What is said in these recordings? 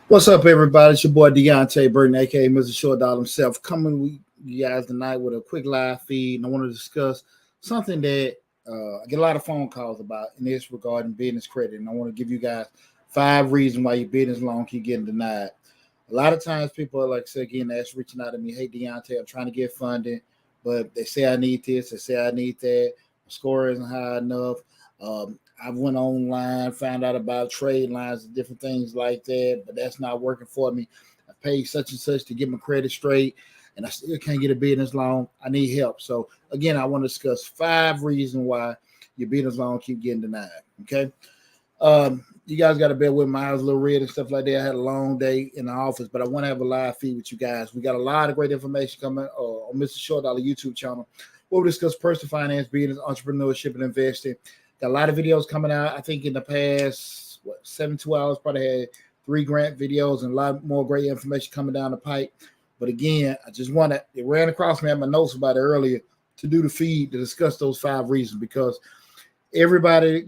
What's up, everybody? It's your boy Deonte Burden, aka Mr. Short Dollar himself, coming with you guys tonight with a quick live feed. And I want to discuss something that I get a lot of phone calls about, and it's regarding business credit. And I want to give you guys 5 reasons why your business loan keep getting denied. A lot of times, people are like, say again, that's reaching out to me, hey Deonte, I'm trying to get funding, but they say I need this, they say I need that. My score isn't high enough. I went online, found out about trade lines and different things like that, but that's not working for me. I paid such and such to get my credit straight, and I still can't get a business loan. I need help. So again, I want to discuss 5 reasons why your business loan keep getting denied. Okay. You guys got to bear with me. I was a little red and stuff like that. I had a long day in the office, but I want to have a live feed with you guys. We got a lot of great information coming on Mr. Short Dollar YouTube channel. We'll discuss personal finance, business, entrepreneurship, and investing. Got a lot of videos coming out. I think in the past 72 hours, probably had 3 grant videos and a lot more great information coming down the pipe. But again, I just want to, it ran across me at my notes about it earlier to do the feed to discuss those 5 reasons because everybody,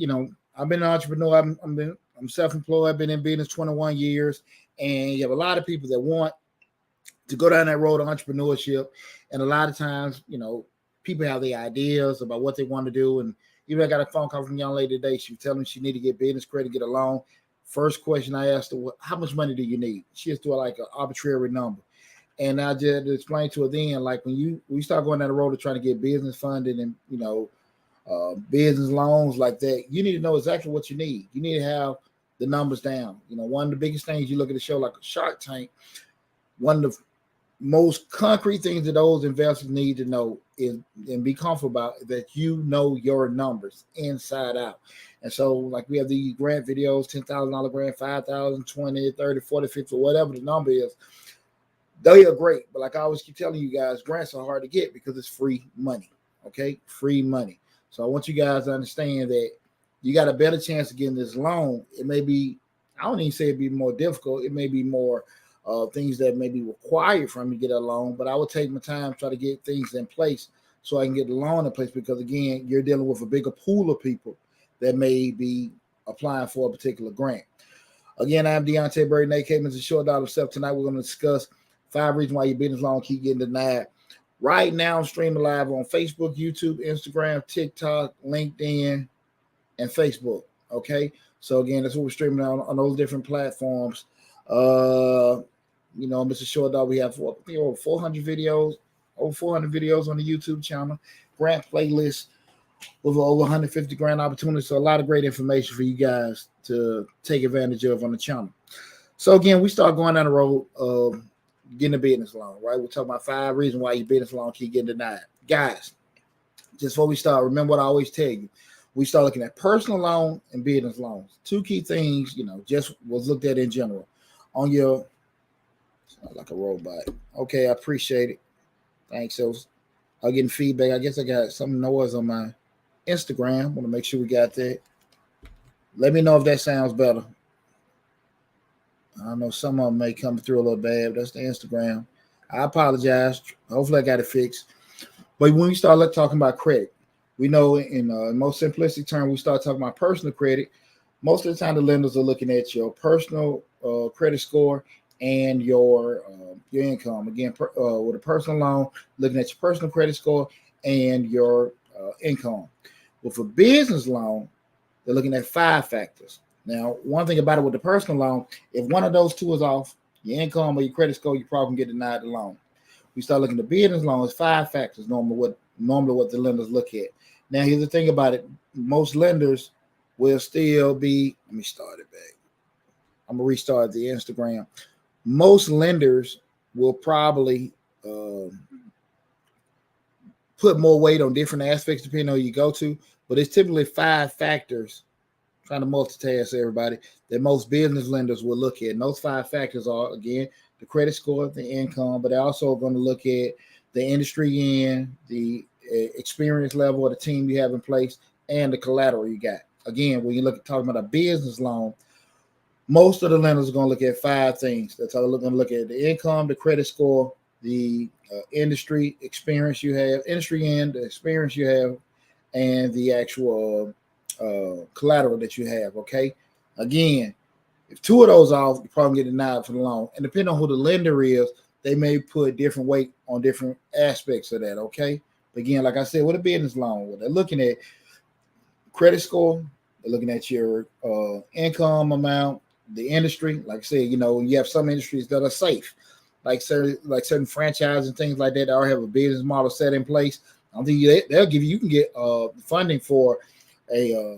I've been an entrepreneur. I'm self-employed. I've been in business 21 years, and you have a lot of people that want to go down that road of entrepreneurship. And a lot of times, people have the ideas about what they want to do. And even I got a phone call from a young lady today. She was telling me she needed to get business credit, get a loan. First question I asked her, how much money do you need? She just threw like an arbitrary number. And I just explained to her then, like when we start going down the road of trying to get business funded and, business loans like that, you need to know exactly what you need. You need to have the numbers down. One of the biggest things you look at a show like a Shark Tank, one of the most concrete things that those investors need to know is and be comfortable about that you know your numbers inside out. And so like we have these grant videos, $10,000 grant, 5,000, 20, 30, 40, 50, whatever the number is. They are great. But like I always keep telling you guys, grants are hard to get because it's free money. Okay. Free money. So I want you guys to understand that you got a better chance of getting this loan. It may be, I don't even say it'd be more difficult. It may be more things that may be required for me to get a loan, but I would take my time to try to get things in place so I can get the loan in place because, again, you're dealing with a bigger pool of people that may be applying for a particular grant. Again, I'm Deonte Burden, aka Mr. Short Dollar Self. Tonight we're going to discuss 5 reasons why your business loan keep getting denied. Right now, I'm streaming live on Facebook, YouTube, Instagram, TikTok, LinkedIn, and Facebook. Okay, so again, that's what we're streaming on those different platforms. Mr. Short Dog, we have over 400 videos, on the YouTube channel, grant playlist with over 150 grant opportunities. So a lot of great information for you guys to take advantage of on the channel. So again, we start going down the road of getting a business loan, right? We're talking about 5 reasons why your business loan keep getting denied. Guys, just before we start, remember what I always tell you. We start looking at personal loan and business loans. 2 key things, just was looked at in general. On your, sound like a robot. Okay, I appreciate it. Thanks. So I'm getting feedback. I guess I got some noise on my Instagram. Want to make sure we got that. Let me know if that sounds better. I know some of them may come through a little bad, but that's the Instagram. I apologize. Hopefully I got it fixed. But when we start talking about credit, we know in most simplistic term, we start talking about personal credit. Most of the time, the lenders are looking at your personal credit score and your income. Again, with a personal loan, looking at your personal credit score and your income. With a business loan, they're looking at 5 factors. Now, one thing about it with the personal loan, if one of those 2 is off, your income or your credit score, you probably can get denied the loan. We start looking at business loans, 5 factors normally what the lenders look at. Now, here's the thing about it. Most lenders will still be, let me start it back. I'm going to restart the Instagram. Most lenders will probably put more weight on different aspects depending on who you go to, but it's typically 5 factors, trying to multitask everybody, that most business lenders will look at. And those 5 factors are, again, the credit score, the income, but they're also going to look at the industry in, the experience level of the team you have in place, and the collateral you got. Again, when you look at talking about a business loan, most of the lenders are going to look at 5 things. They're going to look at the income, the credit score, the industry experience you have, industry in, the experience you have, and the actual collateral that you have. Okay. Again, If two of those off, you probably get denied for the loan. And depending on who the lender is, they may put different weight on different aspects of that. Okay. But again, like I said, with a business loan, what they're looking at credit score, they're looking at your income amount, the industry. Like I said, you have some industries that are safe, like certain franchises and things like that already have a business model set in place. I don't think they'll give you can get funding for a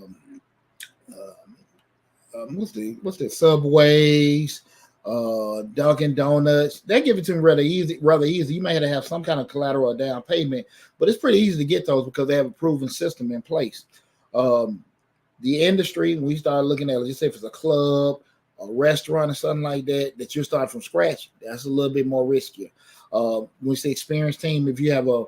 what's the Subways, Dunkin' Donuts. They give it to them rather easy. You may have to have some kind of collateral or down payment, but it's pretty easy to get those because they have a proven system in place. The industry, when we start looking at, let's just say if it's a club, a restaurant, or something like that you start from scratch, that's a little bit more riskier. When we say experienced team, if you have a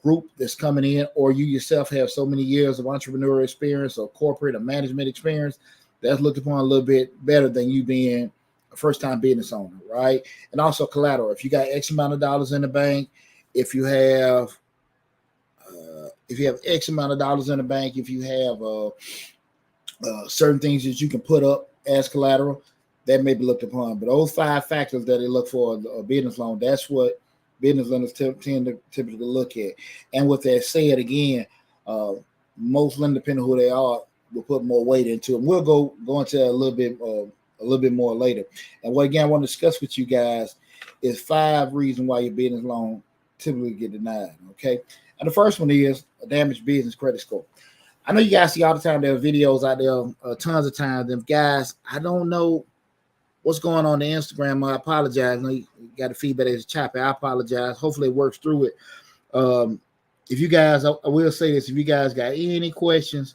group that's coming in, or you yourself have so many years of entrepreneurial experience or corporate or management experience, that's looked upon a little bit better than you being a first-time business owner, right? And also collateral. If you got X amount of dollars in the bank, if you have X amount of dollars in the bank, if you have certain things that you can put up as collateral, that may be looked upon. But those 5 factors that they look for a business loan, that's what business lenders tend to typically look at. And with that said, again, most lenders, depending on who they are, will put more weight into them. We'll go into that a little bit more later. And what again I want to discuss with you guys is 5 reasons why your business loan typically get denied. Okay. And the first one is a damaged business credit score. I know you guys see all the time there are videos out there, tons of times. And guys, I don't know what's going on Instagram. I apologize. I know you got the feedback as choppy. I apologize. Hopefully it works through it. If you guys, I will say this, if you guys got any questions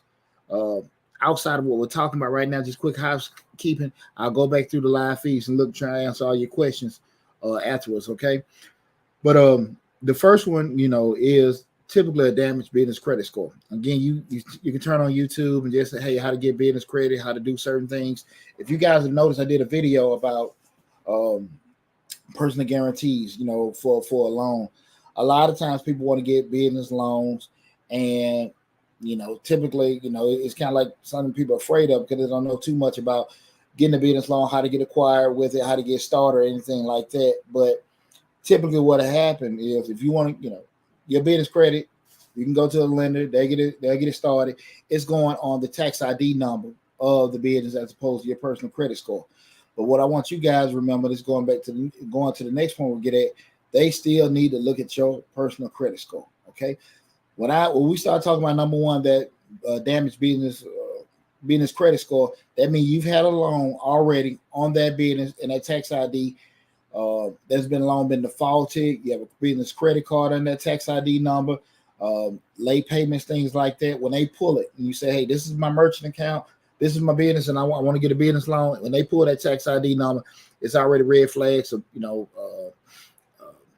outside of what we're talking about right now, just quick housekeeping, I'll go back through the live feeds and try to answer all your questions afterwards. Okay. But the first one, is typically a damaged business credit score. Again, you can turn on YouTube and just say, hey, how to get business credit, how to do certain things. If you guys have noticed, I did a video about personal guarantees, for a loan. A lot of times people want to get business loans, and typically, it's kind of like something people are afraid of because they don't know too much about getting a business loan, how to get acquired with it, how to get started, or anything like that. But typically what happened is if you want to, your business credit, you can go to a lender, they'll get it started. It's going on the tax ID number of the business as opposed to your personal credit score. But what I want you guys to remember is going to the next point we'll get at, they still need to look at your personal credit score. Okay. When we start talking about number one, that damaged business credit score, that means you've had a loan already on that business and that tax ID. There's been a loan been defaulted. You have a business credit card on that tax ID number, late payments, things like that. When they pull it and you say, hey, this is my merchant account, this is my business, and I want to get a business loan. When they pull that tax ID number, it's already red flags of,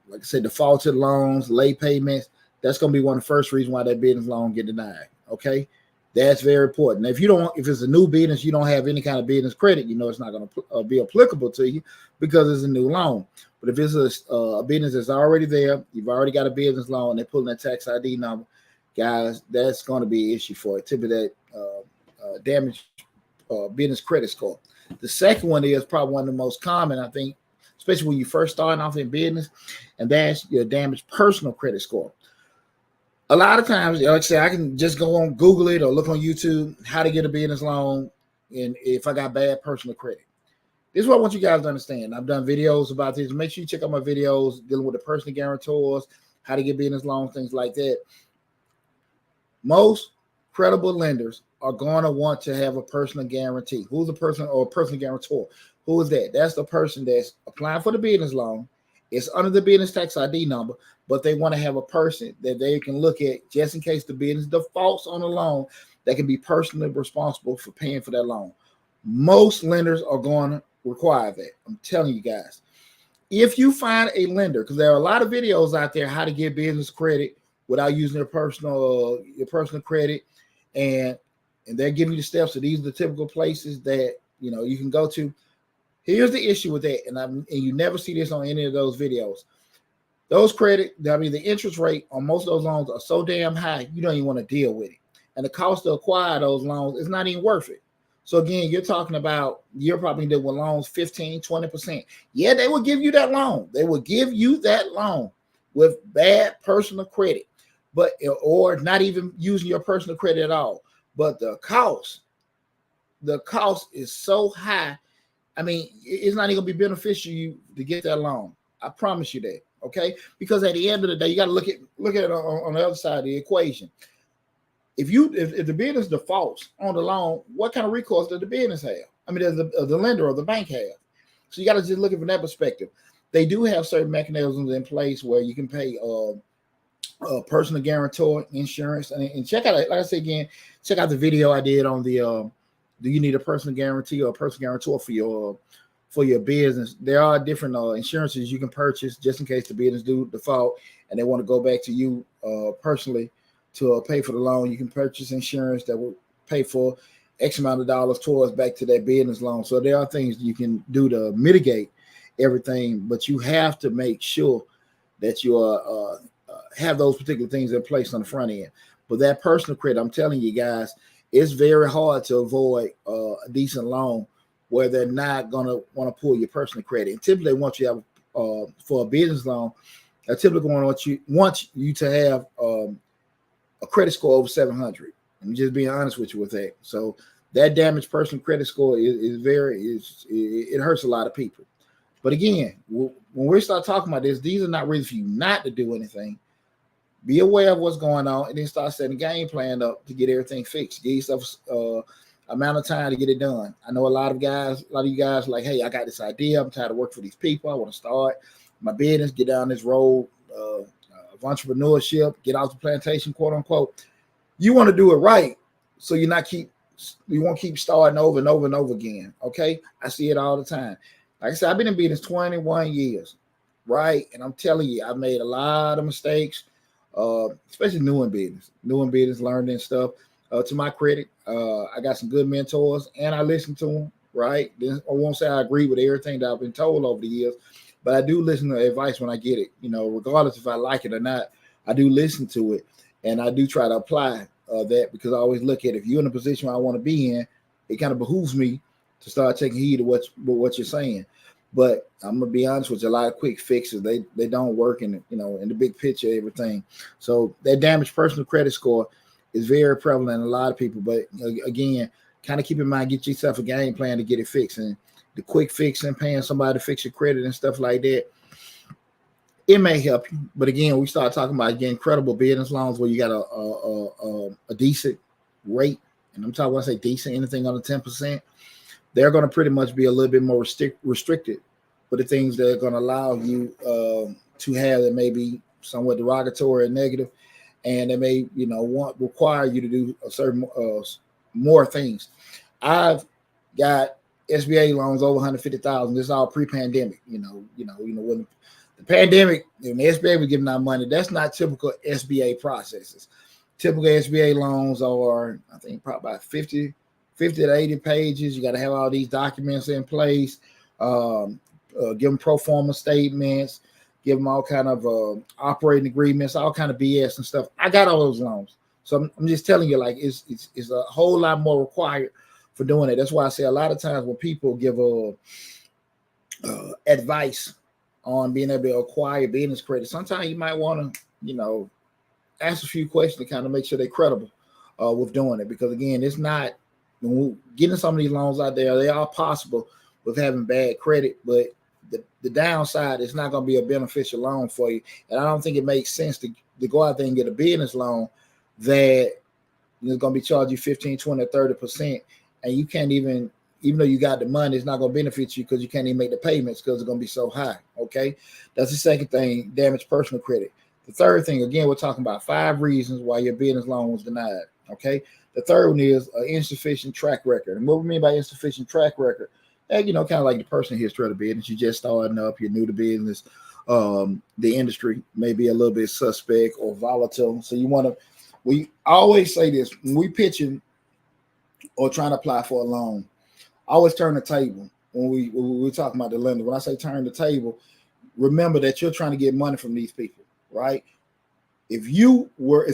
like I said, defaulted loans, late payments. That's going to be one of the first reasons why that business loan get denied. Okay. That's very important. Now, if it's a new business, you don't have any kind of business credit, it's not going to be applicable to you because it's a new loan. But if it's a business that's already there, you've already got a business loan, they're pulling that tax ID number, guys, that's going to be an issue for it. Typically that damaged business credit score. The second one is probably one of the most common, I think, especially when you first starting off in business, and that's your damaged personal credit score. A lot of times, like I say, I can just go on Google it or look on YouTube, how to get a business loan, and if I got bad personal credit. This is what I want you guys to understand. I've done videos about this. Make sure you check out my videos dealing with the personal guarantors, how to get business loans, things like that. Most credible lenders are going to want to have a personal guarantee. Who's a person or a personal guarantor? Who is that? That's the person that's applying for the business loan. It's under the business tax ID number, but they want to have a person that they can look at just in case the business defaults on a loan that can be personally responsible for paying for that loan. Most lenders are going to require that. I'm telling you guys. If you find a lender, because there are a lot of videos out there how to get business credit without using your personal credit, and they're giving you the steps. So these are the typical places that you can go to. Here's the issue with that, and you never see this on any of those videos. The interest rate on most of those loans are so damn high, you don't even want to deal with it. And the cost to acquire those loans is not even worth it. So again, you're talking about you're probably doing loans 15, 20%. Yeah, they will give you that loan. They will give you that loan with bad personal credit, but or not even using your personal credit at all. But the cost is so high. I mean, it's not even gonna be beneficial you to get that loan. I promise you that. Okay, because at the end of the day, you got to look at it on the other side of the equation. If the business defaults on the loan, what kind of recourse does the business have? I mean, does the lender or the bank have? So you got to just look at it from that perspective. They do have certain mechanisms in place where you can pay personal guarantor insurance, and check out, like I said again, check out the video I did on the do you need a personal guarantee or a personal guarantor for your business. There are different insurances you can purchase just in case the business do default and they want to go back to you personally to pay for the loan. You can purchase insurance that will pay for X amount of dollars towards back to that business loan. So there are things you can do to mitigate everything, but you have to make sure that you have those particular things in place on the front end. But that personal credit, I'm telling you guys, it's very hard to avoid a decent loan where they're not going to want to pull your personal credit. And typically, once you have for a business loan, they're typically going to want you to have a credit score over 700. I'm just being honest with you with that. So that damaged personal credit score it hurts a lot of people. But again, when we start talking about this, these are not reasons for you not to do anything. Be aware of what's going on and then start setting a game plan up to get everything fixed. Give yourself amount of time to get it done. I know a lot of you guys like, hey, I got this idea. I'm tired of working for these people. I want to start my business, get down this road of entrepreneurship, get off the plantation, quote unquote. You want to do it right, so you won't keep starting over and over and over again. Okay, I see it all the time. Like I said, I've been in business 21 years, right? And I'm telling you, I've made a lot of mistakes, especially new in business, learning stuff. To my credit, I got some good mentors, and I listen to them. Right? I won't say I agree with everything that I've been told over the years, but I do listen to advice when I get it. Regardless if I like it or not, I do listen to it, and I do try to apply that because I always look at if you're in a position I want to be in, it kind of behooves me to start taking heed of what you're saying. But I'm gonna be honest with you, a lot of quick fixes they don't work in the big picture of everything. So that damaged personal credit score is very prevalent in a lot of people. But again, kind of keep in mind, get yourself a game plan to get it fixed. And the quick fix and paying somebody to fix your credit and stuff like that, it may help you. But again, we start talking about getting credible business loans where you got a decent rate. And I'm talking when I say decent, anything under 10%. They're going to pretty much be a little bit more restricted with the things that are going to allow you to have that may be somewhat derogatory and negative, and they may require you to do a certain more things. I've got SBA loans over 150,000. This is all pre-pandemic. When the pandemic, when the SBA was giving out money, that's not typical SBA processes. Typical SBA loans are, I think, probably about 50 to 80 pages. You got to have all these documents in place. Give them pro forma statements. Give them all kind of operating agreements, all kind of BS and stuff. I got all those loans. So I'm just telling you, like, it's a whole lot more required for doing it. That's why I say a lot of times when people give advice on being able to acquire business credit, sometimes you might want to, ask a few questions to kind of make sure they're credible with doing it. Because again, it's not, getting some of these loans out there, they are possible with having bad credit, but the downside is not going to be a beneficial loan for you. And I don't think it makes sense to go out there and get a business loan that is going to be charging you 15, 20, 30%. And you can't even though you got the money, it's not going to benefit you because you can't even make the payments because it's going to be so high. Okay. That's the second thing, damaged personal credit. The third thing, again, we're talking about 5 reasons why your business loan was denied. Okay. The third one is an insufficient track record. And what we mean by insufficient track record, kind of like the personal history of the business. You're just starting up, you're new to business. The industry may be a little bit suspect or volatile. So we always say this when we pitching or trying to apply for a loan, always turn the table when we're talking about the lender. When I say turn the table, remember that you're trying to get money from these people, right? If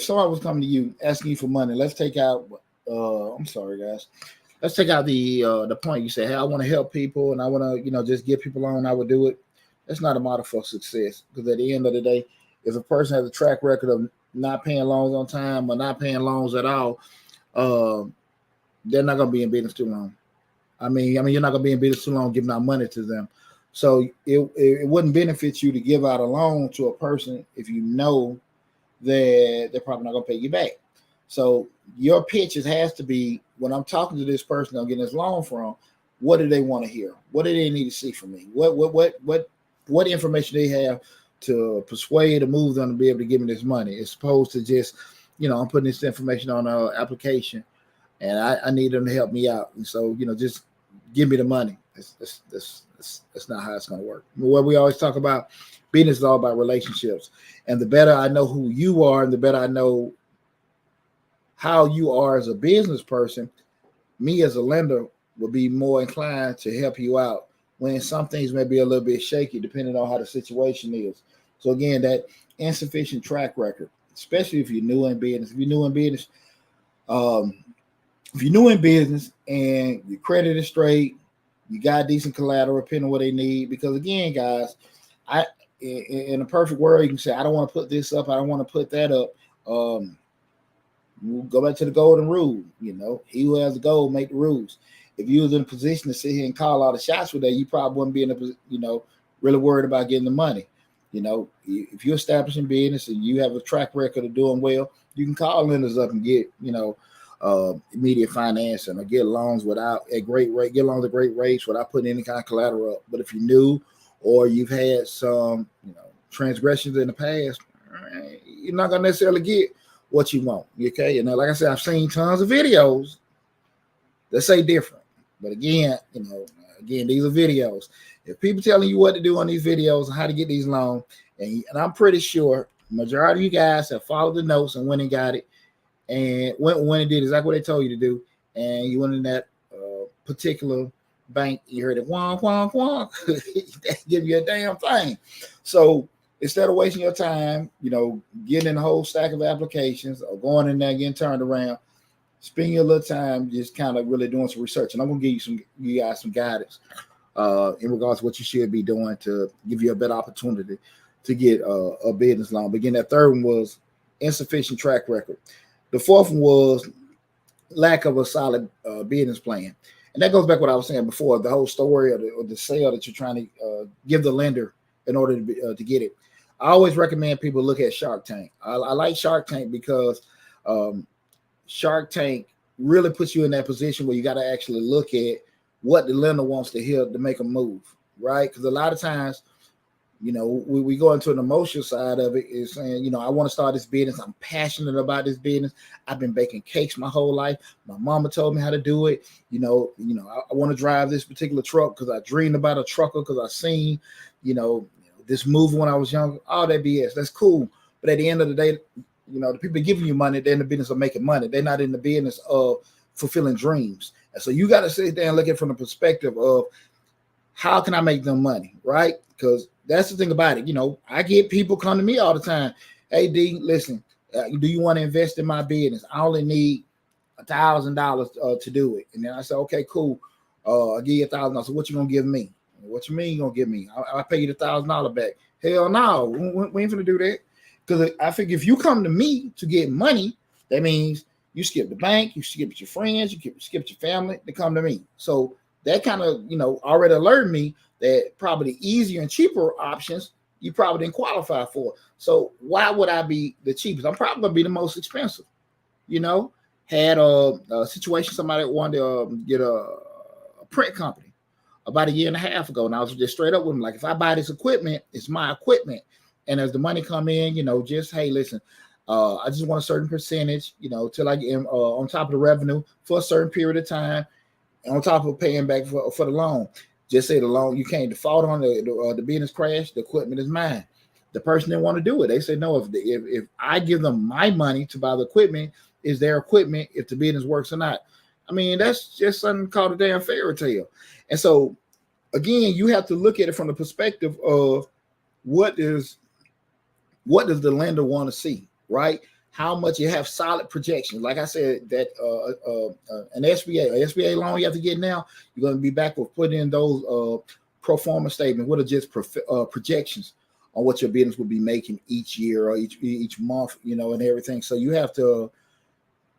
somebody was coming to you asking you for money, let's take out, I'm sorry, guys. let's take out the point you say, hey, I want to help people and I want to, just give people on, I would do it. That's not a model for success, because at the end of the day, if a person has a track record of not paying loans on time or not paying loans at all, they're not going to be in business too long. I mean, you're not going to be in business too long giving out money to them. So it wouldn't benefit you to give out a loan to a person if you know that they're probably not going to pay you back. So your pitches has to be, when I'm talking to this person I'm getting this loan from, what do they want to hear? What do they need to see from me? What information they have to persuade or move them to be able to give me this money, as opposed to just, I'm putting this information on an application and I need them to help me out. And so, just give me the money. That's not how it's going to work. What we always talk about, business is all about relationships. And the better I know who you are and the better I know how you are as a business person, me as a lender will be more inclined to help you out when some things may be a little bit shaky depending on how the situation is. So again, that insufficient track record, especially if you're new in business. If you're new in business and your credit is straight, you got decent collateral, depending on what they need. Because again, guys, in a perfect world, you can say, I don't want to put this up, I don't want to put that up. We'll go back to the golden rule. He who has the goal make the rules. If you was in a position to sit here and call all the shots with that, you probably wouldn't be in a really worried about getting the money. If you're establishing business and you have a track record of doing well, you can call lenders up and get immediate financing or get loans without a great rate, get loans at great rates without putting any kind of collateral up. But if you're new or you've had some transgressions in the past, you're not gonna necessarily get what you want. Okay, and like I said, I've seen tons of videos that say different. But again, these are videos. If people telling you what to do on these videos and how to get these loans, and I'm pretty sure the majority of you guys have followed the notes and went and got it, and when it did exactly what they told you to do, and you went in that particular bank, you heard it wonk, wonk, wonk. They give you a damn thing. So instead of wasting your time, getting in a whole stack of applications or going in there and getting turned around, spend your little time just kind of really doing some research. And I'm going to give you guys some guidance in regards to what you should be doing to give you a better opportunity to get a business loan. But again, that third one was insufficient track record. The fourth one was lack of a solid business plan. And that goes back to what I was saying before, the whole story or the sale that you're trying to give the lender in order to get it. I always recommend people look at Shark Tank. I like Shark Tank because Shark Tank really puts you in that position where you got to actually look at what the lender wants to hear to make a move, right? Because a lot of times, we go into an emotional side of it is saying, I want to start this business. I'm passionate about this business. I've been baking cakes my whole life. My mama told me how to do it. I want to drive this particular truck because I dreamed about a trucker because I seen, this movie when I was young. All that BS. That's cool. But at the end of the day, the people giving you money, they're in the business of making money. They're not in the business of fulfilling dreams. And so you got to sit there and look at it from the perspective of how can I make them money, right? Because that's the thing about it. I get people come to me all the time. Hey, D, listen, do you want to invest in my business? I only need $1,000 to do it. And then I say, okay, cool. I'll give you $1,000. So what you gonna give me? What you mean you gonna give me? I'll pay you the $1,000 back. Hell no, we ain't finna do that. Because I figure if you come to me to get money, that means you skip the bank, you skip your friends, you skip your family to come to me. So that kind of, already alerted me that probably the easier and cheaper options you probably didn't qualify for. So why would I be the cheapest? I'm probably gonna be the most expensive. Had a situation, somebody wanted to get a print company about 1.5 years ago, and I was just straight up with them, like, if I buy this equipment, it's my equipment. And as the money come in, just, hey, listen, I just want a certain percentage, till I get on top of the revenue for a certain period of time, on top of paying back for the loan. Just say the loan, you can't default on the business crash, the equipment is mine. The person didn't want to do it. They said, no, if I give them my money to buy the equipment, is their equipment if the business works or not. I mean, that's just something called a damn fairy tale. And so, again, you have to look at it from the perspective of what does the lender want to see, right? how much you have solid projections. Like I said, that an SBA loan you have to get now, you're going to be back with putting in those pro forma statements. What are just projections on what your business will be making each year or each month, you know, and everything. So you have to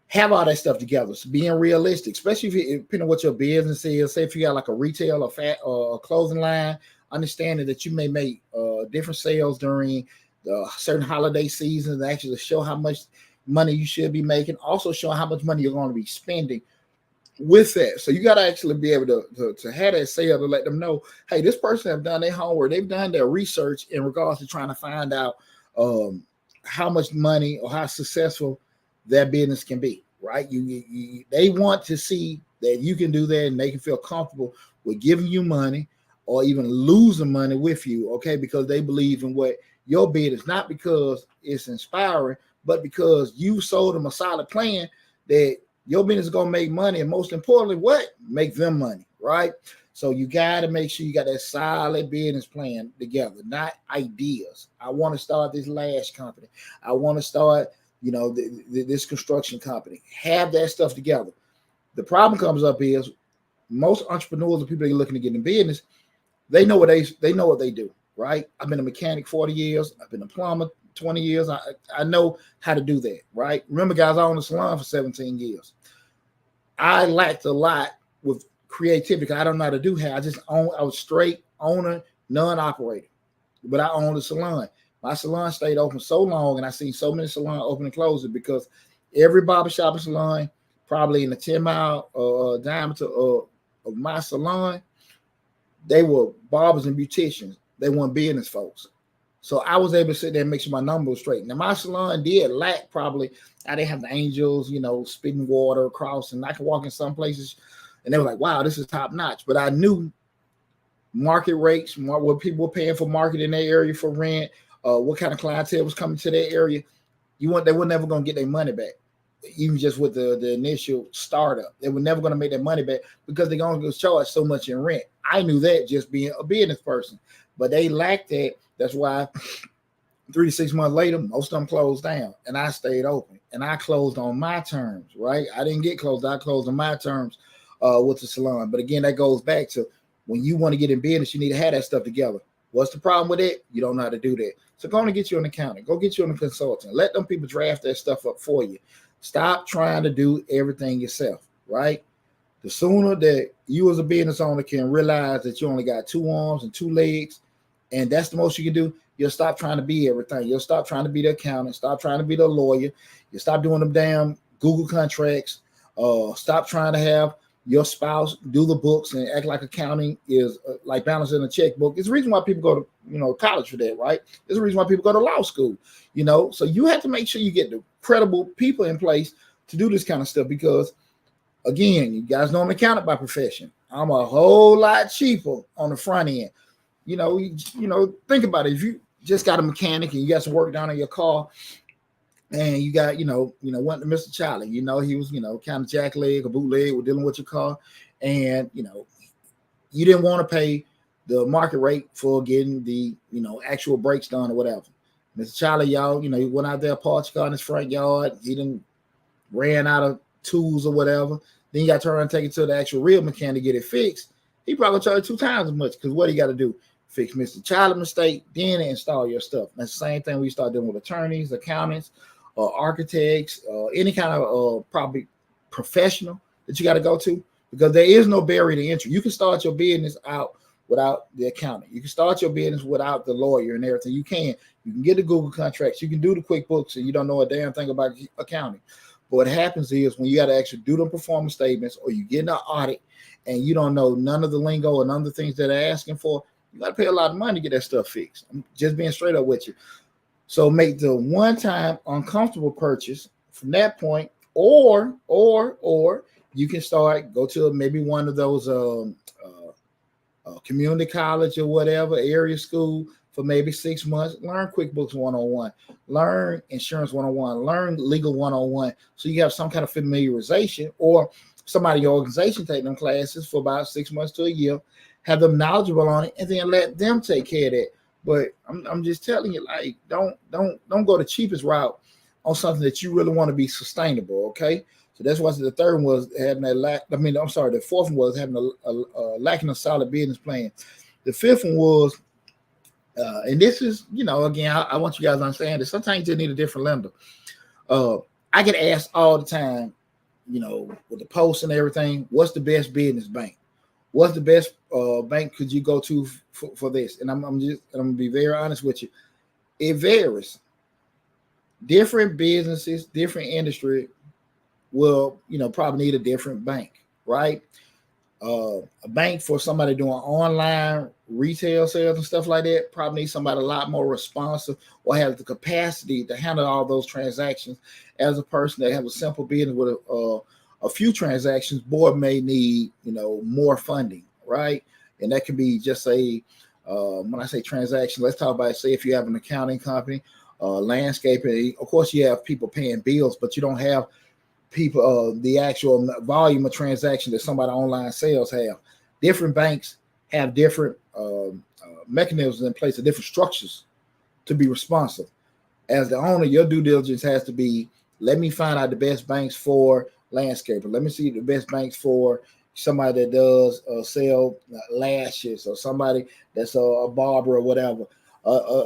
have all that stuff together. So being realistic, especially if you, depending on what your business is. Say if you got like a retail or a clothing line, understanding that you may make different sales during the certain holiday seasons, actually show how much money you should be making. Also show how much money you're going to be spending with that. So you got to actually be able to have that sale to let them know, hey, this person have done their homework. They've done their research in regards to trying to find out how much money or how successful their business can be, right? They want to see that you can do that and they can feel comfortable with giving you money or even losing money with you, okay? Because they believe in what your business, not because it's inspiring, but because you sold them a solid plan that your business is going to make money, and most importantly, what? Make them money, right? So you got to make sure you got that solid business plan together, not ideas. I want to start this lash company. I want to start, you know, this construction company. Have that stuff together. The problem comes up is most entrepreneurs or people that are looking to get in business, they know what they do, right? I've been a mechanic 40 years. I've been a plumber 20 years. I know how to do that, right? Remember, guys, I owned a salon for 17 years. I lacked a lot with creativity. I don't know how to do hair. I was straight owner, non-operator, but I owned a salon. My salon stayed open so long, and I seen so many salons open and closing because every barbershop and salon, probably in the 10-mile diameter of my salon, they were barbers and beauticians. They weren't business folks. So I was able to sit there and make sure my number was straight. Now, my salon did lack probably, I didn't have the angels, you know, spitting water across, and I could walk in some places and they were like, wow, this is top notch. But I knew market rates, what people were paying for market in their area for rent, what kind of clientele was coming to their area. They were never going to get their money back, even just with the initial startup. They were never going to make their money back because they're going to charge so much in rent. I knew that just being a business person, but they lacked that. That's why 3 to 6 months later, most of them closed down, and I stayed open, and I closed on my terms, right? I didn't get closed. I closed on my terms with the salon. But again, that goes back to when you want to get in business, you need to have that stuff together. What's the problem with it? You don't know how to do that. So go on and get you an accountant. Go get you a consultant. Let them people draft that stuff up for you. Stop trying to do everything yourself, right? The sooner that you as a business owner can realize that you only got 2 arms and 2 legs, and that's the most you can do, you'll stop trying to be everything. You'll stop trying to be the accountant. Stop trying to be the lawyer. You stop doing them damn Google contracts. Stop trying to have your spouse do the books and act like accounting is like balancing a checkbook. It's the reason why people go to college for that, right? It's the reason why people go to law school. So you have to make sure you get the credible people in place to do this kind of stuff because, again, you guys know I'm an accountant by profession. I'm a whole lot cheaper on the front end. Think about it. If you just got a mechanic and you got some work done on your car, and you got, went to Mr. Charlie, he was, kind of jackleg or bootleg with dealing with your car, and you didn't want to pay the market rate for getting the actual brakes done or whatever. Mr. Charlie, he went out there, parked your car in his front yard. He didn't ran out of tools or whatever. Then you got to turn around and take it to the actual real mechanic to get it fixed. He probably charged 2 times as much because what he got to do? Fix Mr. Charlie mistake, then install your stuff. That's the same thing we start doing with attorneys, accountants, architects, any kind of probably professional that you got to go to, because there is no barrier to entry. You can start your business out without the accountant. You can start your business without the lawyer and everything. You can get the Google contracts. You can do the QuickBooks, and you don't know a damn thing about accounting. But what happens is when you got to actually do the performance statements, or you get an audit and you don't know none of the lingo or none of the things that they're asking for, you got to pay a lot of money to get that stuff fixed. I'm just being straight up with you. So make the one-time uncomfortable purchase from that point, or you can go to maybe one of those community college or whatever, area school for maybe 6 months. Learn QuickBooks 101, learn insurance 101, learn legal 101. So you have some kind of familiarization, or somebody in your organization take them classes for about 6 months to a year, have them knowledgeable on it, and then let them take care of that. But I'm just telling you, like, don't go the cheapest route on something that you really want to be sustainable. Okay, so that's why the third one was having a lack. I mean, I'm sorry, the fourth one was having a lacking a solid business plan. The fifth one was, and this is, again, I want you guys to understand that sometimes you need a different lender. I get asked all the time, with the posts and everything, what's the best business bank? What's the best bank could you go to for this? And I'm gonna be very honest with you. It varies. Different businesses, different industry will, probably need a different bank, right? A bank for somebody doing online retail sales and stuff like that probably needs somebody a lot more responsive or has the capacity to handle all those transactions. As a person that has a simple business with a few transactions, board may need, more funding, right? And that can be just when I say transaction, let's talk about, say, if you have an accounting company, landscaping, of course you have people paying bills, but you don't have people, the actual volume of transaction that somebody online sales have. Different banks have different mechanisms in place, of different structures to be responsive. As the owner, your due diligence has to be, let me find out the best banks for landscaping. Let me see the best banks for somebody that does sell lashes, or somebody that's a barber or whatever.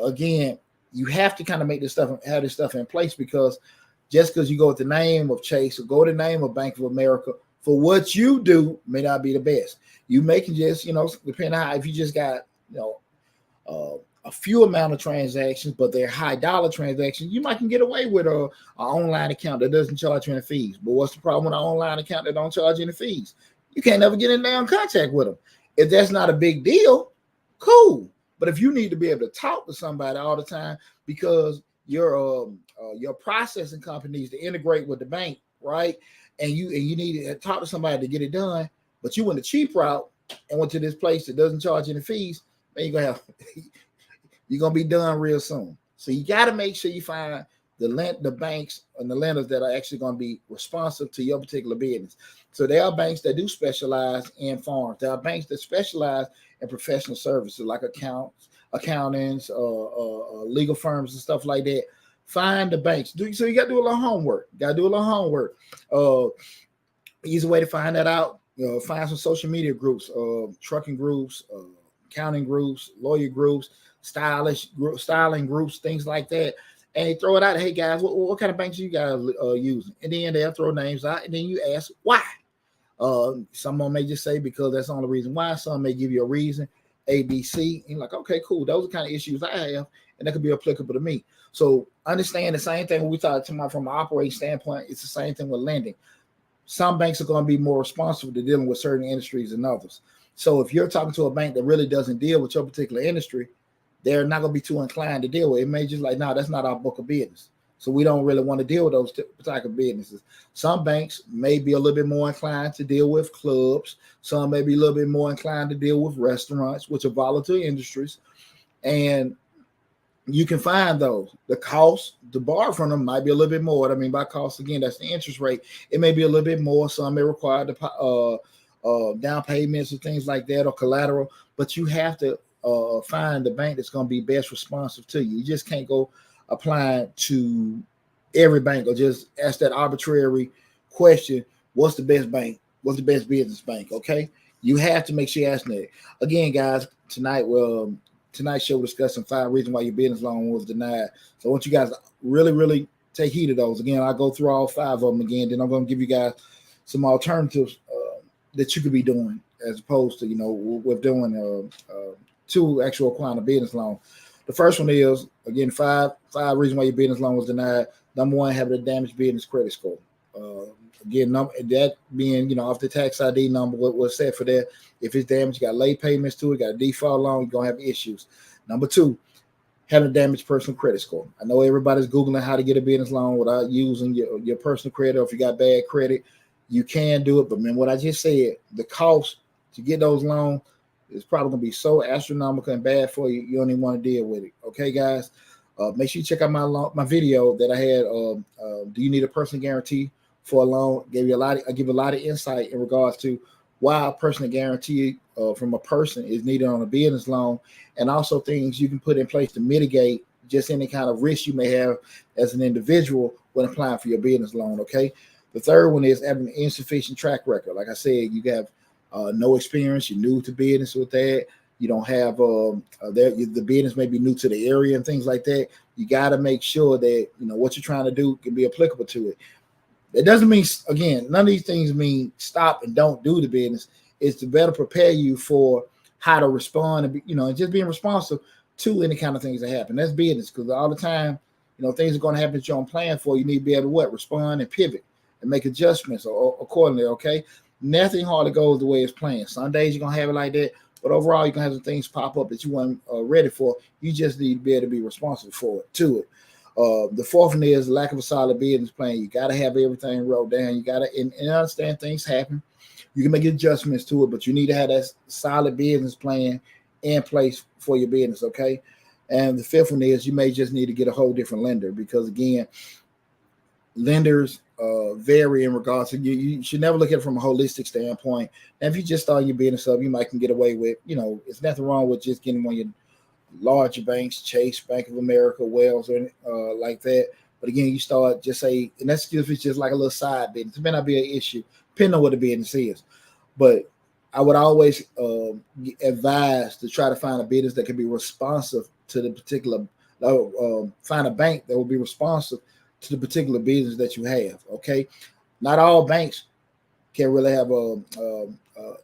Again, you have to kind of have this stuff in place, because just because you go with the name of Chase or go with the name of Bank of America, for what you do may not be the best. You may can just, depending on how, if you just got, a few amount of transactions, but they're high dollar transactions, you might can get away with an online account that doesn't charge you any fees. But what's the problem with an online account that don't charge you any fees? You can't ever get in damn contact with them. If that's not a big deal, cool. But if you need to be able to talk to somebody all the time because your processing company needs to integrate with the bank, right? And you need to talk to somebody to get it done, but you went the cheap route and went to this place that doesn't charge any fees, man, you're gonna be done real soon. So you got to make sure you find the banks and the lenders that are actually going to be responsive to your particular business. So there are banks that do specialize in farms. There are banks that specialize in professional services like accountants, legal firms and stuff like that. Find the banks. So you got to do a little homework. Easy way to find that out. Find some social media groups, trucking groups, accounting groups, lawyer groups, styling groups, things like that. And they throw it out. Hey guys, what kind of banks are you guys using? And then they'll throw names out, and then you ask why. Someone may just say because that's the only reason why. Some may give you a reason, A, B, C. And you're like, okay, cool. Those are the kind of issues I have, and that could be applicable to me. So understand the same thing when we talk about from an operating standpoint. It's the same thing with lending. Some banks are going to be more responsible to dealing with certain industries than others. So if you're talking to a bank that really doesn't deal with your particular industry, they're not going to be too inclined to deal with it. It may just like, no, that's not our book of business. So we don't really want to deal with those type of businesses. Some banks may be a little bit more inclined to deal with clubs. Some may be a little bit more inclined to deal with restaurants, which are volatile industries. And you can find those. The cost to borrow from them might be a little bit more. I mean, by cost, again, that's the interest rate. It may be a little bit more. Some may require down payments or things like that, or collateral. But you have to find the bank that's going to be best responsive to you. You just can't go applying to every bank or just ask that arbitrary question, what's the best bank? What's the best business bank? Okay. You have to make sure you're asking that. Again, guys, tonight's show we're discussing 5 reasons why your business loan was denied. So I want you guys to really, really take heed of those. Again, I'll go through all 5 of them again. Then I'm going to give you guys some alternatives that you could be doing as opposed to, we're doing 2 actual acquiring a business loan. The first one is, again, 5 reasons why your business loan was denied. Number 1, having a damaged business credit score. Again, that being, off the tax ID number, what was set for that. If it's damaged, you got late payments to it, got a default loan, you're going to have issues. Number 2, having a damaged personal credit score. I know everybody's Googling how to get a business loan without using your personal credit, or if you got bad credit, you can do it. But man, what I just said, the cost to get those loans is probably going to be so astronomical and bad for you, you don't even want to deal with it. Okay, guys? Make sure you check out my video that I had, do you need a personal guarantee for a loan? I give a lot of insight in regards to why a personal guarantee from a person is needed on a business loan, and also things you can put in place to mitigate just any kind of risk you may have as an individual when applying for your business loan. Okay. The third one is having an insufficient track record. Like I said, you have no experience. You're new to business with that. You don't have the business may be new to the area and things like that. You got to make sure that what you're trying to do can be applicable to it. It doesn't mean, again, none of these things mean stop and don't do the business. It's to better prepare you for how to respond and and just being responsive to any kind of things that happen. That's business, because all the time, things are going to happen that you don't plan for. You need to be able to respond and pivot and make adjustments accordingly. Okay, nothing hardly goes the way it's planned. Some days you're gonna have it like that, but overall you're gonna have some things pop up that you weren't ready for. You just need to be able to be responsible for it. The fourth one is lack of a solid business plan. You got to have everything wrote down. You got to and understand things happen. You can make adjustments to it, but you need to have that solid business plan in place for your business, okay? And the fifth one is you may just need to get a whole different lender, because, again, lenders vary in regards to you should never look at it from a holistic standpoint. And if you just start your business up, you might can get away with, it's nothing wrong with just getting one of your larger banks, Chase, Bank of America, Wells, or like that. But again, you start just say, and that's just like a little side business. It may not be an issue, depending on what the business is. But I would always advise to try to find a business that can be responsive to the particular, find a bank that will be responsive to the particular business that you have. Okay, not all banks can really have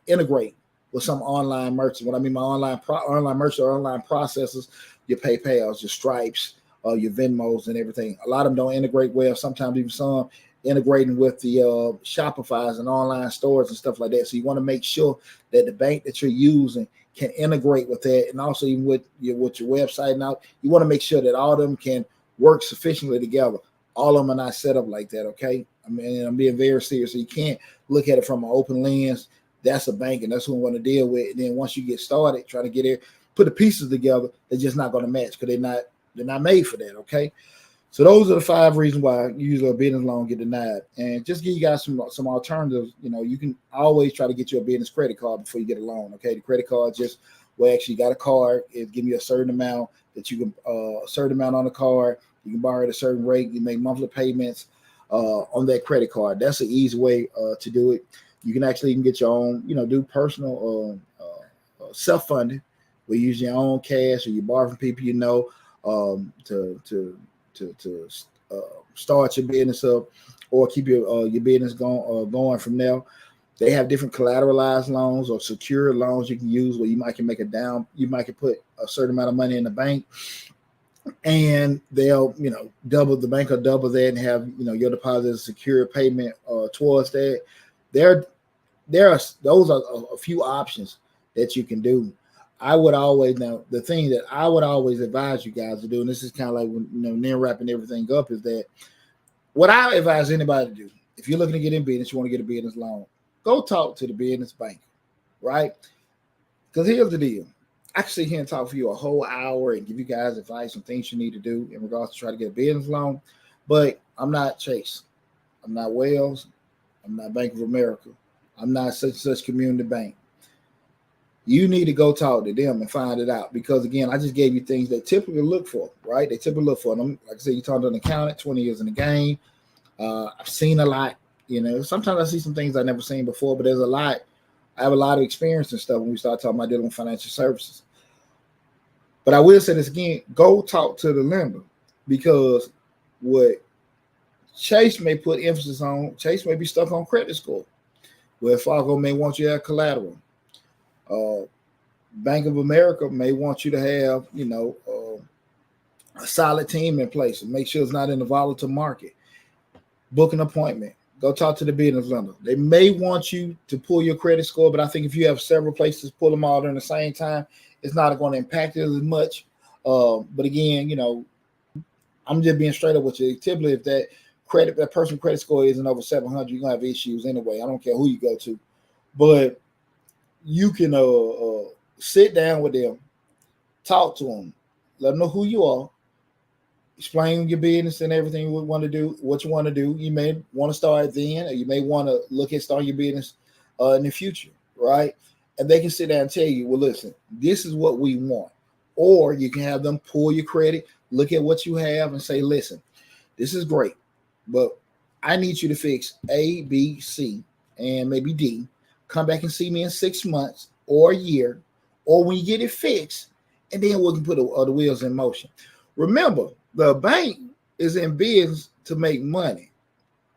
integrate with some online merchants. What I mean by online merchants or online processors, your PayPals, your Stripes, your Venmos, and everything. A lot of them don't integrate well. Sometimes even some integrating with the Shopify's and online stores and stuff like that. So you want to make sure that the bank that you're using can integrate with that, and also even with your website. Now you want to make sure that all of them can work sufficiently together. All of them are not set up like that. Okay, I mean, I'm being very serious. So you can't look at it from an open lens. That's a bank, and that's who I want to deal with. And then once you get started, try to get there, put the pieces together. They're just not going to match because they're not made for that. Okay, so those are the 5 reasons why usually a business loan get denied. And just give you guys some alternatives. You can always try to get you a business credit card before you get a loan. Okay, the credit card just actually got a card. It give you a certain amount that you can a certain amount on the card. You can borrow at a certain rate. You make monthly payments on that credit card. That's an easy way to do it. You can actually even get your own, do personal self-funding. We use your own cash, or you borrow from people to start your business up, or keep your business going from there. They have different collateralized loans or secure loans you can use, where you might can make you might can put a certain amount of money in the bank, and they'll double the bank or double that and have your deposit as a secure payment towards that. Those are a few options that you can do. The thing that I would always advise you guys to do, and this is kind of like when then wrapping everything up, is that what I advise anybody to do, if you're looking to get in business, you want to get a business loan, go talk to the business bank, right? Because here's the deal. I can sit here and talk for you a whole hour and give you guys advice on things you need to do in regards to try to get a business loan, but I'm not Chase. I'm not Wells. I'm not Bank of America. I'm not such community bank. You need to go talk to them and find it out, because, again, I just gave you things they typically look for, right? They typically look for them. Like I said, you talked to an accountant, 20 years in the game. I've seen a lot. Sometimes I see some things I've never seen before, but there's a lot. I have a lot of experience and stuff when we start talking about dealing with financial services. But I will say this again, go talk to the lender, because what Chase may put emphasis on, Chase may be stuck on credit score, where Fargo may want you to have collateral. Bank of America may want you to have, a solid team in place and make sure it's not in a volatile market. Book an appointment. Go talk to the business lender. They may want you to pull your credit score, but I think if you have several places, pull them all during the same time, it's not going to impact it as much. But again, I'm just being straight up with you. Typically, if that person's credit score isn't over 700, you're gonna have issues anyway. I don't care who you go to, but you can sit down with them, talk to them, let them know who you are, explain your business and everything you want to do, what you want to do. You may want to start then, or you may want to look at starting your business in the future, right? And they can sit down and tell you, well, listen, this is what we want. Or you can have them pull your credit, look at what you have, and say, listen, this is great. but I need you to fix A, B, C, and maybe D. Come back and see me in 6 months or a year, or when you get it fixed, and then we can put the wheels in motion. Remember, the bank is in business to make money.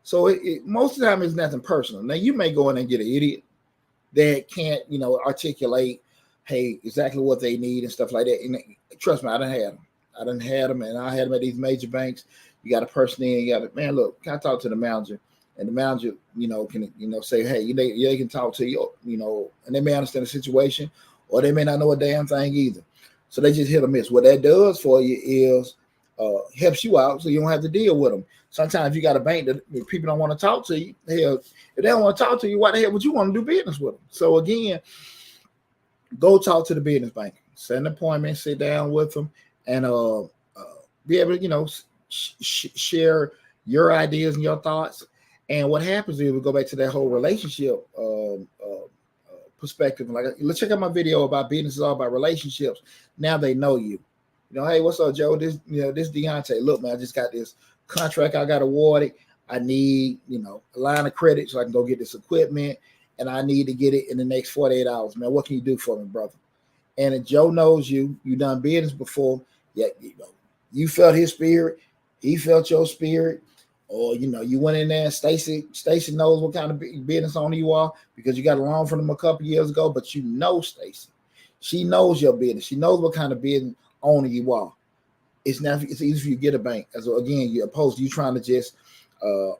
So most of the time it's nothing personal. Now you may go in and get an idiot that can't, articulate, hey, exactly what they need and stuff like that. And trust me, I done had them. And I had them at these major banks. You got a person in, you got a man. Look, can I talk to the manager? And the manager, can say, hey, they can talk to you, and they may understand the situation, or they may not know a damn thing either. So they just hit or miss. What that does for you is helps you out, so you don't have to deal with them. Sometimes you got a bank that people don't want to talk to you. Hell, if they don't want to talk to you, why the hell would you want to do business with them? So again, go talk to the business bank. Set an appointment, sit down with them, and be able to, share your ideas and your thoughts. And what happens is we go back to that whole relationship perspective. Like, let's check out my video about business is all about relationships. Now they know you. Hey, what's up, Joe? This Deonte. Look, man, I just got this contract I got awarded. I need, a line of credit so I can go get this equipment, and I need to get it in the next 48 hours. Man, what can you do for me, brother? And if Joe knows you done business before, yeah, you felt his spirit, he felt your spirit, or you went in there and Stacy knows what kind of business owner you are because you got a loan from him a couple years ago, but Stacy. She knows your business. She knows what kind of business owner you are. It's easy for you to get a bank. As again, you're opposed to you trying to just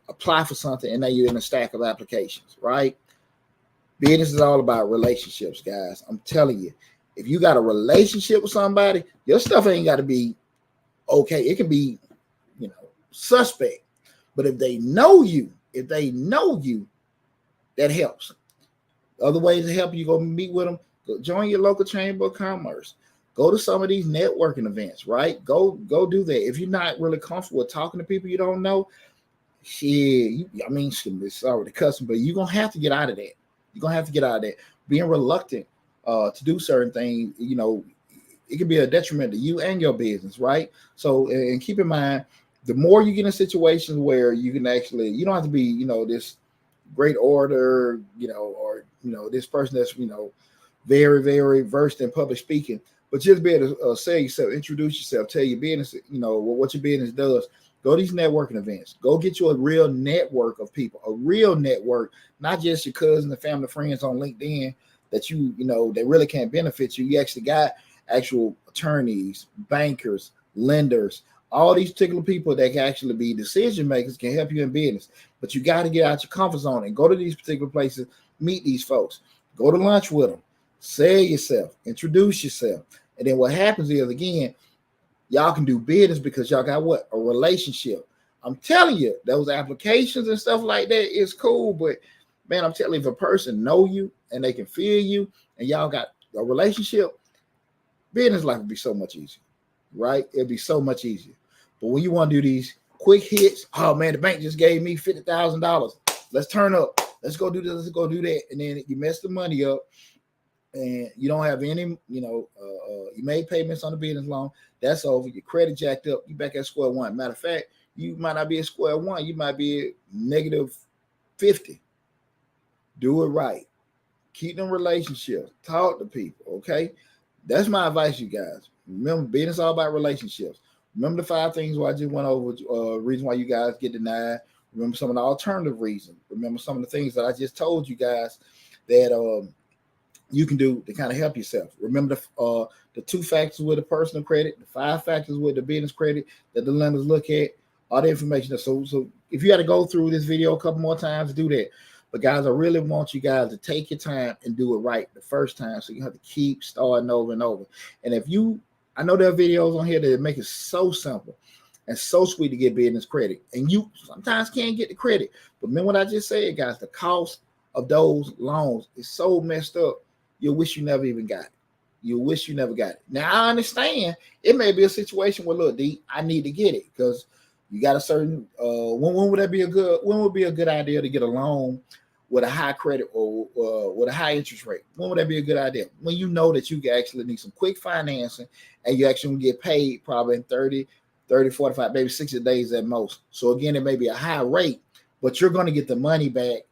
apply for something and now you're in a stack of applications, right? Business is all about relationships, guys. I'm telling you, if you got a relationship with somebody, your stuff ain't got to be okay. It can be, suspect. But if they know you, that helps. Other ways to help you, go meet with them. Go join your local chamber of commerce. Go to some of these networking events, right? Go do that. If you're not really comfortable with talking to people you don't know, sorry to cuss, but you're going to have to get out of that. You're going to have to get out of that. Being reluctant to do certain things, it can be a detriment to you and your business, right? So, and keep in mind, the more you get in situations where you can actually, you don't have to be, this great orator, or, this person that's, very, very versed in public speaking, but just be able to say yourself, introduce yourself, tell your business, what your business does. Go to these networking events. Go get you a real network of people, a real network, not just your cousin and family friends on LinkedIn that they really can't benefit you. You actually got actual attorneys, bankers, lenders, all these particular people that can actually be decision makers, can help you in business. But you got to get out your comfort zone and go to these particular places, meet these folks, go to lunch with them, sell yourself, introduce yourself. And then what happens is, again, y'all can do business because y'all got what? A relationship. I'm telling you, those applications and stuff like that is cool, but man, I'm telling you, if a person know you and they can feel you and y'all got a relationship, business life would be so much easier, right? It'd be so much easier. But when you want to do these quick hits, oh man, the bank just gave me $50,000. Let's turn up. Let's go do this. Let's go do that. And then you mess the money up and you don't have any, you made payments on the business loan. That's over. Your credit jacked up. You back at square one. Matter of fact, you might not be at square one. You might be at negative 50. Do it right. Keep them relationships. Talk to people, okay? That's my advice, you guys. Remember, business is all about relationships. Remember the 5 things why I just went over, reason why you guys get denied. Remember some of the alternative reasons. Remember some of the things that I just told you guys that you can do to kind of help yourself. Remember the 2 factors with the personal credit, the 5 factors with the business credit that the lenders look at, all the information. So if you got to go through this video a couple more times, do that. But guys, I really want you guys to take your time and do it right the first time. So you have to keep starting over and over. And I know there are videos on here that make it so simple and so sweet to get business credit. And you sometimes can't get the credit. But remember what I just said, guys, the cost of those loans is so messed up. You'll wish you never even got it. You'll wish you never got it. Now, I understand it may be a situation where, look, D, I need to get it because you got a certain, when would be a good idea to get a loan with a high credit or with a high interest rate? When would that be a good idea? When you know that you actually need some quick financing and you actually get paid probably in 30, 30, 45, maybe 60 days at most. So again, it may be a high rate, but you're going to get the money back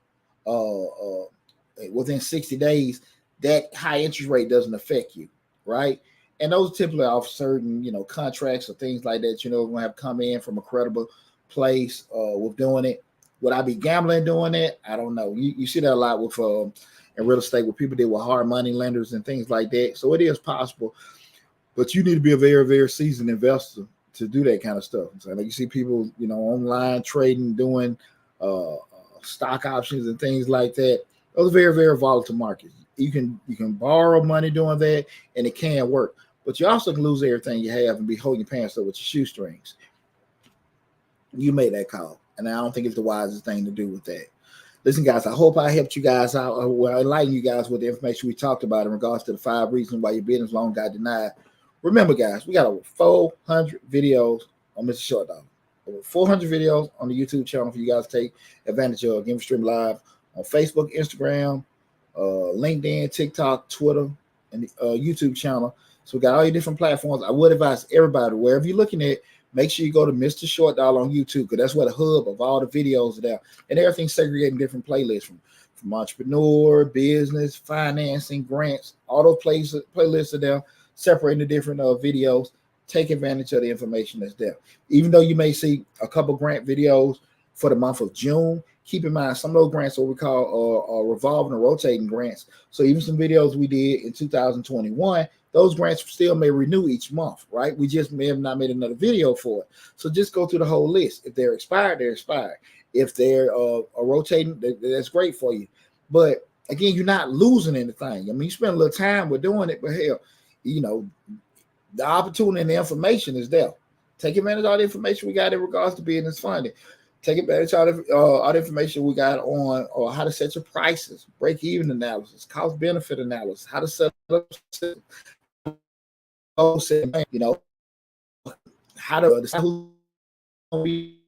within 60 days. That high interest rate doesn't affect you, right? And those typically off certain, contracts or things like that, going to have come in from a credible place with doing it. Would I be gambling doing it? I don't know. You see that a lot with in real estate where people deal with hard money lenders and things like that. So it is possible, but you need to be a very, very seasoned investor to do that kind of stuff. So like you see people, online trading, doing stock options and things like that. Those are very, very volatile markets. You can borrow money doing that, and it can work. But you also can lose everything you have and be holding your pants up with your shoestrings. You made that call, and I don't think it's the wisest thing to do with that. Listen, guys, I hope I helped you guys out, or enlighten you guys with the information we talked about in regards to the 5 reasons why your business loan got denied. Remember, guys, we got over 400 videos on Mr. Short Dollar. Over 400 videos on the YouTube channel for you guys to take advantage of. Again, we stream live on Facebook, Instagram, LinkedIn, TikTok, Twitter, and the YouTube channel. So we got all your different platforms. I would advise everybody, wherever you're looking at, make sure you go to Mr. Short Dollar on YouTube, because that's where the hub of all the videos are there. And everything's segregated in different playlists from entrepreneur, business, financing, grants. All those playlists are there, separating the different videos. Take advantage of the information that's there. Even though you may see a couple grant videos for the month of June, keep in mind some of those grants are what we call revolving or rotating grants. So even some videos we did in 2021, those grants still may renew each month, right? We just may have not made another video for it. So just go through the whole list. If they're expired, they're expired. If they're rotating, that's great for you. But again, you're not losing anything. I mean, you spend a little time with doing it, but hell, the opportunity and the information is there. Take advantage of all the information we got in regards to business funding. Take advantage of all the information we got on how to set your prices, break-even analysis, cost-benefit analysis, how to set up, how to decide who's going to be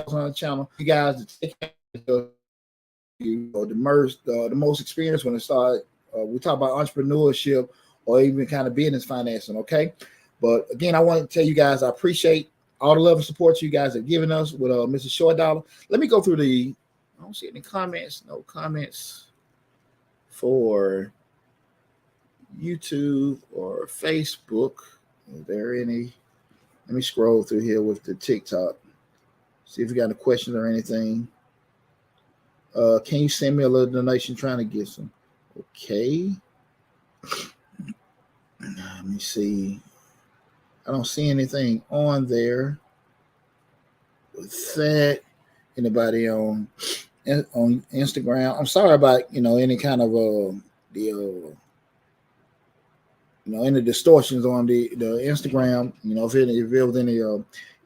on the channel. You guys to take advantage of the most experienced when it started. We talk about entrepreneurship or even kind of business financing, okay? But again, I want to tell you guys I appreciate all the love and support you guys have given us with Mr. Short Dollar. Let me go through I don't see any comments. No comments for YouTube or Facebook. Is there any? Let me scroll through here with the TikTok. See if you got any questions or anything. Can you send me a little donation trying to get some? Okay. Let me see. I don't see anything on there. With that, anybody on Instagram? I'm sorry about any kind of any distortions on the Instagram. If there was any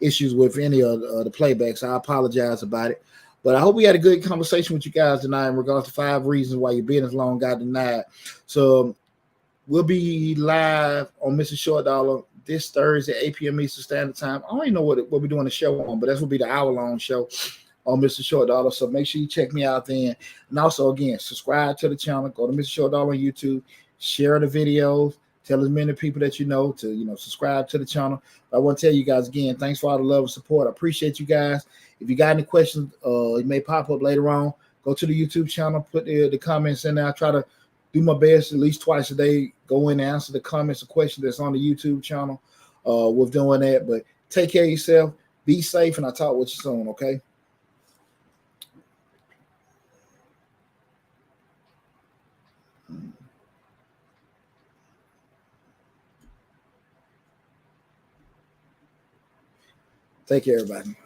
issues with any of the playbacks, I apologize about it. But I hope we had a good conversation with you guys tonight in regards to 5 reasons why your business loan got denied. So we'll be live on Mr. Short Dollar this Thursday, 8 p.m. Eastern Standard Time. I don't even know what we're doing the show on, but that's will be the hour-long show on Mr. Short Dollar. So make sure you check me out then. And also, again, subscribe to the channel. Go to Mr. Short Dollar on YouTube. Share the videos. Tell as many people that you know to subscribe to the channel. But I want to tell you guys again, thanks for all the love and support. I appreciate you guys. If you got any questions, it may pop up later on. Go to the YouTube channel, put the comments in there. I try to do my best at least twice a day. Go in and answer the comments or questions that's on the YouTube channel with doing that. But take care of yourself. Be safe, and I'll talk with you soon, okay? Take care, everybody.